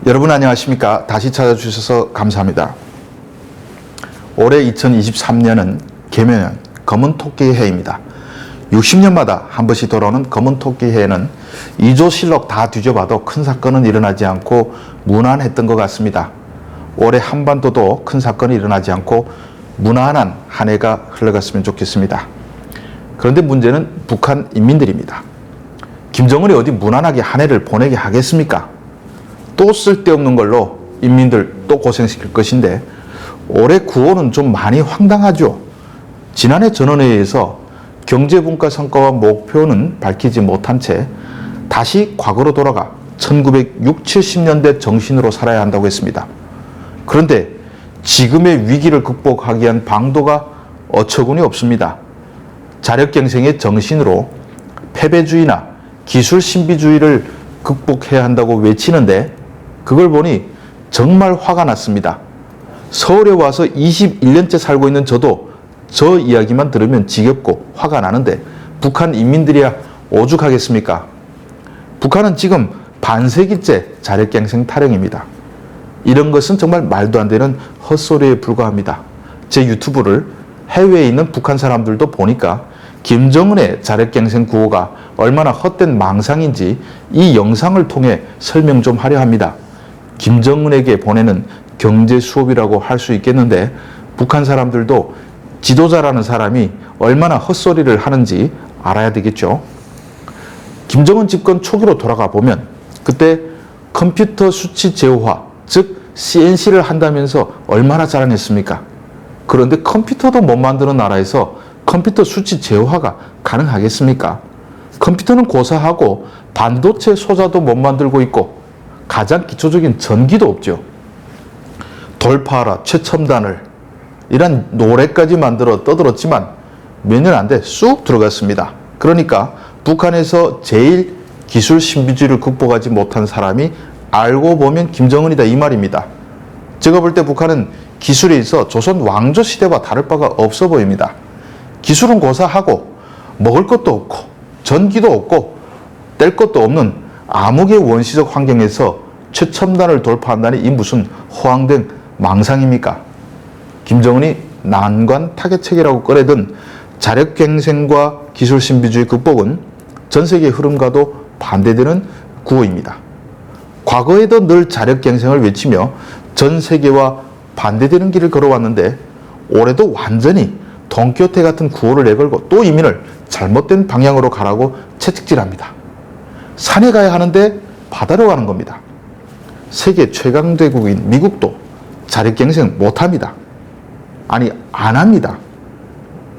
여러분 안녕하십니까? 다시 찾아주셔서 감사합니다. 올해 2023년은 개묘년 검은토끼 해입니다. 60년마다 한 번씩 돌아오는 검은토끼 해에는 이조실록 다 뒤져봐도 큰 사건은 일어나지 않고 무난했던 것 같습니다. 올해 한반도도 큰 사건이 일어나지 않고 무난한 한 해가 흘러갔으면 좋겠습니다. 그런데 문제는 북한 인민들입니다. 김정은이 어디 무난하게 한 해를 보내게 하겠습니까? 또 쓸데없는 걸로 인민들 또 고생시킬 것인데 올해 9월은 좀 많이 황당하죠. 지난해 전원회의에서 경제분과 성과와 목표는 밝히지 못한 채 다시 과거로 돌아가 1960, 70년대 정신으로 살아야 한다고 했습니다. 그런데 지금의 위기를 극복하기 위한 방도가 어처구니 없습니다. 자력갱생의 정신으로 패배주의나 기술신비주의를 극복해야 한다고 외치는데 그걸 보니 정말 화가 났습니다. 서울에 와서 21년째 살고 있는 저도 저 이야기만 들으면 지겹고 화가 나는데 북한 인민들이야 오죽하겠습니까? 북한은 지금 반세기째 자력갱생 타령입니다. 이런 것은 정말 말도 안 되는 헛소리에 불과합니다. 제 유튜브를 해외에 있는 북한 사람들도 보니까 김정은의 자력갱생 구호가 얼마나 헛된 망상인지 이 영상을 통해 설명 좀 하려 합니다. 김정은에게 보내는 경제 수업이라고 할 수 있겠는데 북한 사람들도 지도자라는 사람이 얼마나 헛소리를 하는지 알아야 되겠죠. 김정은 집권 초기로 돌아가 보면 그때 컴퓨터 수치 제어화, 즉 CNC를 한다면서 얼마나 자랑했습니까? 그런데 컴퓨터도 못 만드는 나라에서 컴퓨터 수치 제어화가 가능하겠습니까? 컴퓨터는 고사하고 반도체 소자도 못 만들고 있고 가장 기초적인 전기도 없죠. 돌파하라 최첨단을 이란 노래까지 만들어 떠들었지만 몇 년 안 돼 쑥 들어갔습니다. 그러니까 북한에서 제일 기술 신비주의를 극복하지 못한 사람이 알고 보면 김정은이다 이 말입니다. 제가 볼 때 북한은 기술에 있어 조선 왕조 시대와 다를 바가 없어 보입니다. 기술은 고사하고 먹을 것도 없고 전기도 없고 뗄 것도 없는 암흑의 원시적 환경에서 최첨단을 돌파한다니 이 무슨 허황된 망상입니까? 김정은이 난관 타개책이라고 꺼내든 자력갱생과 기술신비주의 극복은 전 세계의 흐름과도 반대되는 구호입니다. 과거에도 늘 자력갱생을 외치며 전 세계와 반대되는 길을 걸어왔는데 올해도 완전히 돈키호테 같은 구호를 내걸고 또 이민을 잘못된 방향으로 가라고 채찍질합니다. 산에 가야 하는데 바다로 가는 겁니다. 세계 최강대국인 미국도 자력갱생 못합니다. 아니 안 합니다.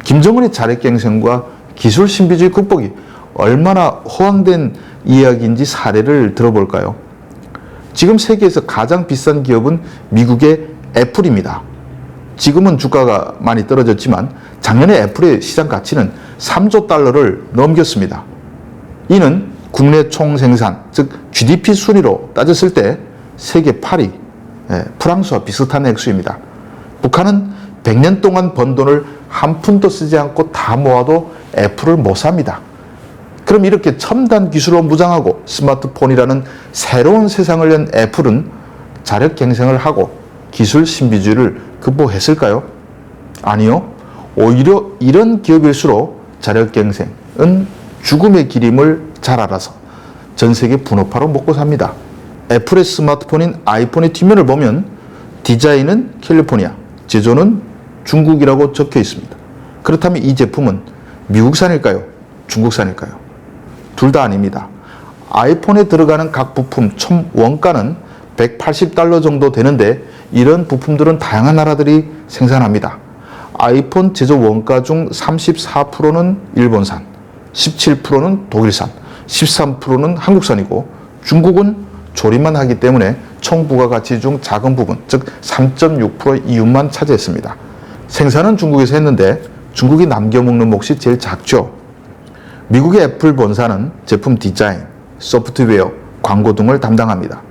김정은의 자력갱생과 기술신비주의 극복이 얼마나 허황된 이야기인지 사례를 들어볼까요? 지금 세계에서 가장 비싼 기업은 미국의 애플입니다. 지금은 주가가 많이 떨어졌지만 작년에 애플의 시장 가치는 3조 달러를 넘겼습니다. 이는 국내 총생산, 즉 GDP 순위로 따졌을 때 세계 8위, 프랑스와 비슷한 액수입니다. 북한은 100년 동안 번 돈을 한 푼도 쓰지 않고 다 모아도 애플을 못 삽니다. 그럼 이렇게 첨단 기술로 무장하고 스마트폰이라는 새로운 세상을 연 애플은 자력갱생을 하고 기술 신비주의를 극복했을까요? 아니요. 오히려 이런 기업일수록 자력갱생은 죽음의 길임을 잘 알아서 전 세계 분업화로 먹고 삽니다. 애플의 스마트폰인 아이폰의 뒷면을 보면 디자인은 캘리포니아, 제조는 중국이라고 적혀 있습니다. 그렇다면 이 제품은 미국산일까요? 중국산일까요? 둘 다 아닙니다. 아이폰에 들어가는 각 부품 총 원가는 180달러 정도 되는데 이런 부품들은 다양한 나라들이 생산합니다. 아이폰 제조 원가 중 34%는 일본산, 17%는 독일산, 13%는 한국산이고 중국은 조립만 하기 때문에 총 부가가치 중 작은 부분, 즉 3.6%의 이윤만 차지했습니다. 생산은 중국에서 했는데 중국이 남겨먹는 몫이 제일 작죠. 미국의 애플 본사는 제품 디자인, 소프트웨어, 광고 등을 담당합니다.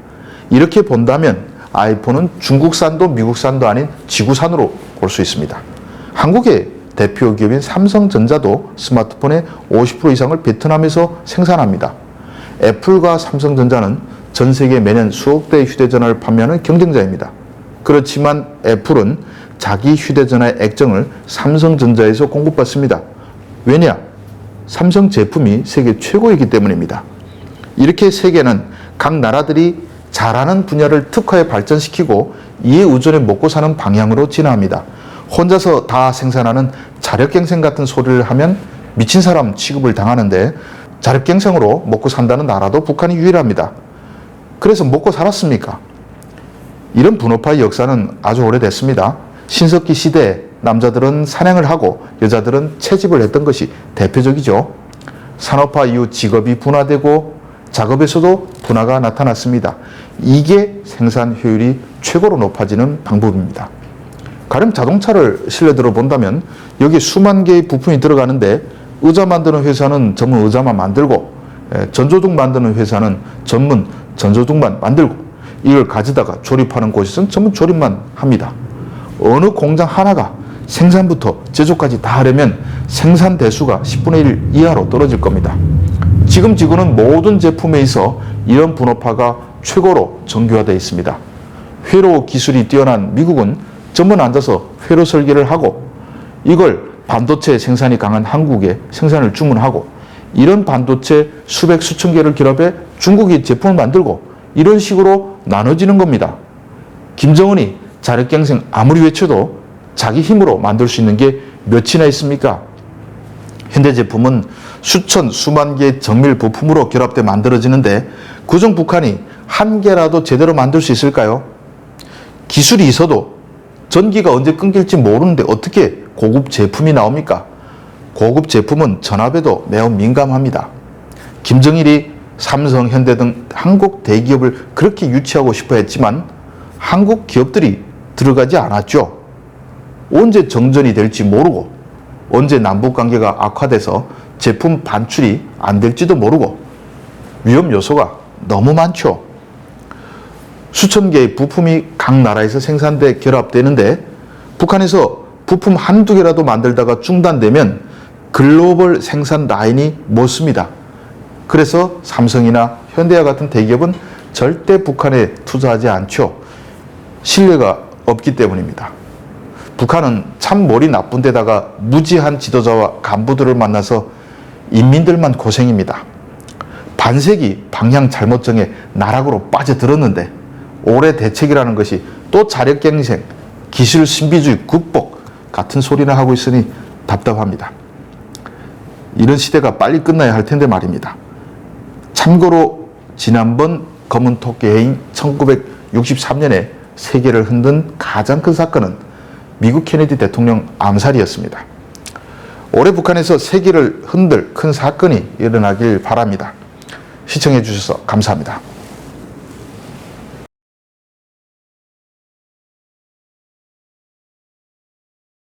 이렇게 본다면 아이폰은 중국산도 미국산도 아닌 지구산으로 볼 수 있습니다. 한국의 대표 기업인 삼성전자도 스마트폰의 50% 이상을 베트남에서 생산합니다. 애플과 삼성전자는 전 세계 매년 수억 대의 휴대전화를 판매하는 경쟁자입니다. 그렇지만 애플은 자기 휴대전화의 액정을 삼성전자에서 공급받습니다. 왜냐? 삼성 제품이 세계 최고이기 때문입니다. 이렇게 세계는 각 나라들이 잘하는 분야를 특화해 발전시키고 이에 의존해 먹고 사는 방향으로 진화합니다. 혼자서 다 생산하는 자력갱생 같은 소리를 하면 미친 사람 취급을 당하는데 자력갱생으로 먹고 산다는 나라도 북한이 유일합니다. 그래서 먹고 살았습니까? 이런 분업화의 역사는 아주 오래됐습니다. 신석기 시대에 남자들은 사냥을 하고 여자들은 채집을 했던 것이 대표적이죠. 산업화 이후 직업이 분화되고 작업에서도 분화가 나타났습니다. 이게 생산 효율이 최고로 높아지는 방법입니다. 가령 자동차를 실내 들어본다면 여기 수만 개의 부품이 들어가는데 의자 만드는 회사는 전문 의자만 만들고 전조등 만드는 회사는 전문 전조등만 만들고 이걸 가져다가 조립하는 곳에서는 전문 조립만 합니다. 어느 공장 하나가 생산부터 제조까지 다 하려면 생산 대수가 10분의 1 이하로 떨어질 겁니다. 지금 지구는 모든 제품에 있어 이런 분업화가 최고로 정교화되어 있습니다. 회로 기술이 뛰어난 미국은 전문 앉아서 회로 설계를 하고 이걸 반도체 생산이 강한 한국에 생산을 주문하고 이런 반도체 수백 수천 개를 결합해 중국이 제품을 만들고 이런 식으로 나눠지는 겁니다. 김정은이 자력갱생 아무리 외쳐도 자기 힘으로 만들 수 있는 게 몇이나 있습니까? 현대제품은 수천 수만 개의 정밀 부품으로 결합돼 만들어지는데 그중 북한이 한 개라도 제대로 만들 수 있을까요? 기술이 있어도 전기가 언제 끊길지 모르는데 어떻게 고급 제품이 나옵니까? 고급 제품은 전압에도 매우 민감합니다. 김정일이 삼성, 현대 등 한국 대기업을 그렇게 유치하고 싶어 했지만 한국 기업들이 들어가지 않았죠. 언제 정전이 될지 모르고 언제 남북관계가 악화돼서 제품 반출이 안 될지도 모르고 위험 요소가 너무 많죠. 수천 개의 부품이 각 나라에서 생산돼 결합되는데 북한에서 부품 한두 개라도 만들다가 중단되면 글로벌 생산 라인이 못 씁니다. 그래서 삼성이나 현대와 같은 대기업은 절대 북한에 투자하지 않죠. 신뢰가 없기 때문입니다. 북한은 참 머리 나쁜 데다가 무지한 지도자와 간부들을 만나서 인민들만 고생입니다. 반세기 방향 잘못 정해 나락으로 빠져들었는데 올해 대책이라는 것이 또 자력갱생, 기술 신비주의 극복 같은 소리나 하고 있으니 답답합니다. 이런 시대가 빨리 끝나야 할 텐데 말입니다. 참고로 지난번 검은 토끼 해인 1963년에 세계를 흔든 가장 큰 사건은 미국 케네디 대통령 암살이었습니다. 올해 북한에서 세계를 흔들 큰 사건이 일어나길 바랍니다. 시청해 주셔서 감사합니다.